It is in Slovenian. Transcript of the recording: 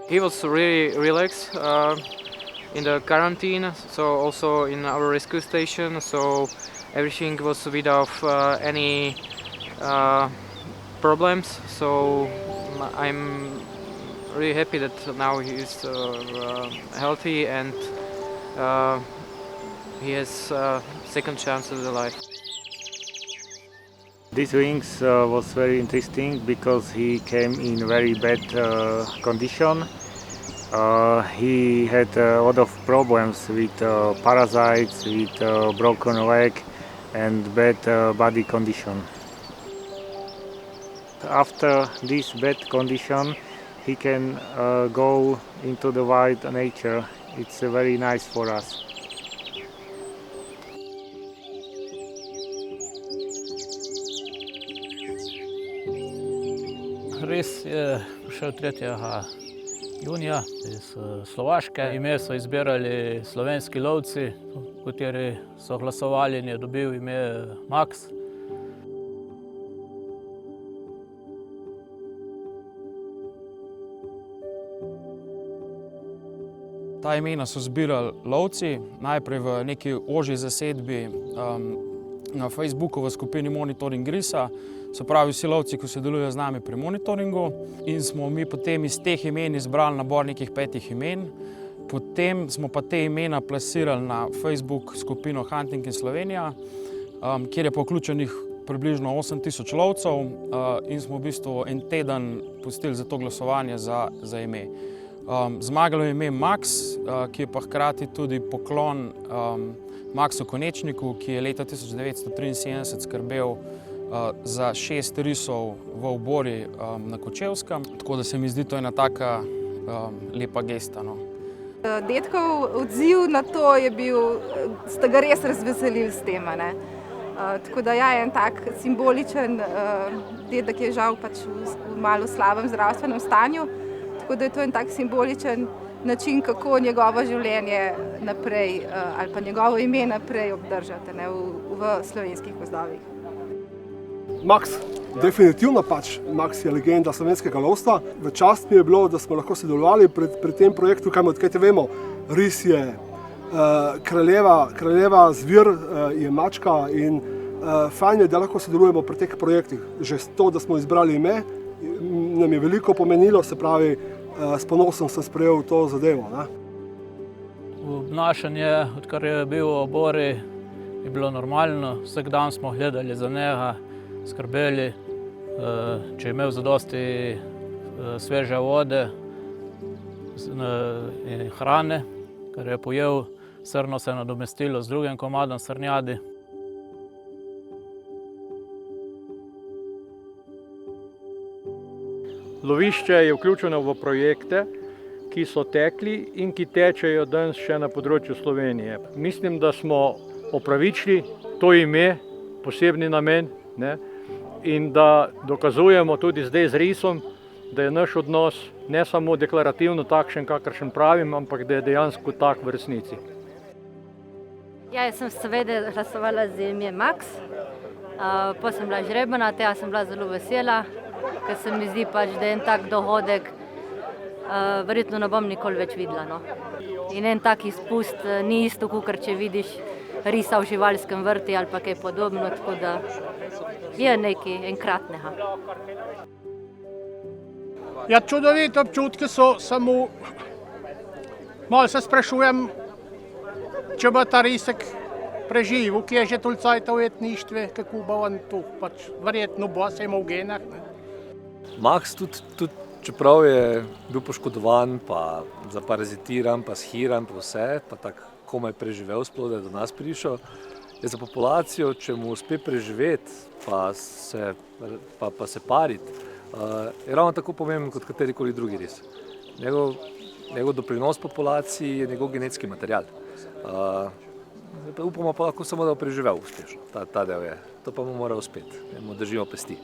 He was really relaxed in the quarantine, so also in our rescue station, so everything was without any problems. So I'm really happy that now he is healthy and he has second chance of the life. This wings was very interesting because he came in very bad condition. He had a lot of problems with parasites, with broken leg and bad body condition. After this bad condition, he can go into the wild nature. It's very nice for us. Res je prišel 3. junija iz Slovaške. Ime so izbirali slovenski lovci, kateri so glasovali in je dobil ime Max. Ta imena so zbirali lovci, najprej v neki ožji zasedbi na Facebooku v skupini Monitoring Grisa, se pravi vsi lovci, ki sodelujejo z nami pri monitoringu, in smo mi potem iz teh imen izbrali nabor nekih 5 imen. Potem smo pa te imena plasirali na Facebook skupino Hunting in Slovenija, kjer je pa vključenih približno 8000 lovcev in smo v bistvu en teden pustili za to glasovanje za ime. Zmagalo je ime Max, ki je pa hkrati tudi poklon Maxu Konečniku, ki je leta 1973 skrbel za 6 risov v obori na Kočevskem. Tako da se mi zdi to ena taka lepa gesta. Dedkov odziv na to je bil, ste ga res razveselili s tem. Tako da je en tak simboličen dedek, je žal pač v malo slabem zdravstvenem stanju. Tako da je to en tak simboličen način, kako njegovo življenje naprej ali pa njegovo ime naprej obdržati v slovenskih gozdovih. Max, definitivno pač Max je legenda slovenskega lovstva. V čast mi je bilo, da smo lahko sodelovali pri tem projektu, kaj te vemo, ris je kraljeva zvir, je mačka in fajn je, da lahko sodelujemo pri teh projektih. Že to, da smo izbrali ime, nam je veliko pomenilo, se pravi, s ponosom sem sprejel to zadevo. Obnašanje, odkar je bil v obori, je bilo normalno. Vsak dan smo gledali za njega, skrbeli, če je imel zadosti sveže vode in hrane, kar je pojel, srno se je nadomestilo z drugim komadom srnjadi. Lovišče je vključeno v projekte, ki so tekli in ki tečejo danes še na področju Slovenije. Mislim, da smo opravičili to ime, posebni namen, in da dokazujemo tudi zdaj z risom, da je naš odnos ne samo deklarativno takšen, kakršen pravim, ampak da je dejansko tak v resnici. Ja, jaz sem seveda glasovala za ime Max, pa sem bila žrebana, tega sem bila zelo vesela, ker se mi zdi pač, da je en tak dohodek, verjetno ne bom nikoli več videla. In en tak izpust ni isto, kakor če vidiš risa v živalskem vrtu ali pa kaj podobno, tako da je nekaj enkratnega. Ja, čudovite občutki so, samo malo se sprašujem, če bo ta risek preživel, ki je že toliko cajta v etništvu, kako bo on tu, pač verjetno bo se imel v genah. Max tudi čeprav je bil poškodovan, pa zaparazitiran, pa shiran, pa vse, pa tako komaj preživel sploh, da je do nas prišel, je za populacijo, če mu uspe preživeti, pa se pariti, je ravno tako pomemben kot katerikoli drugi ris. Njegov doprinos populaciji je njegov genetski material. Upamo pa lahko samo, da bo preživel uspešno, ta del je. To pa mu mora uspeti, mu držimo pesti.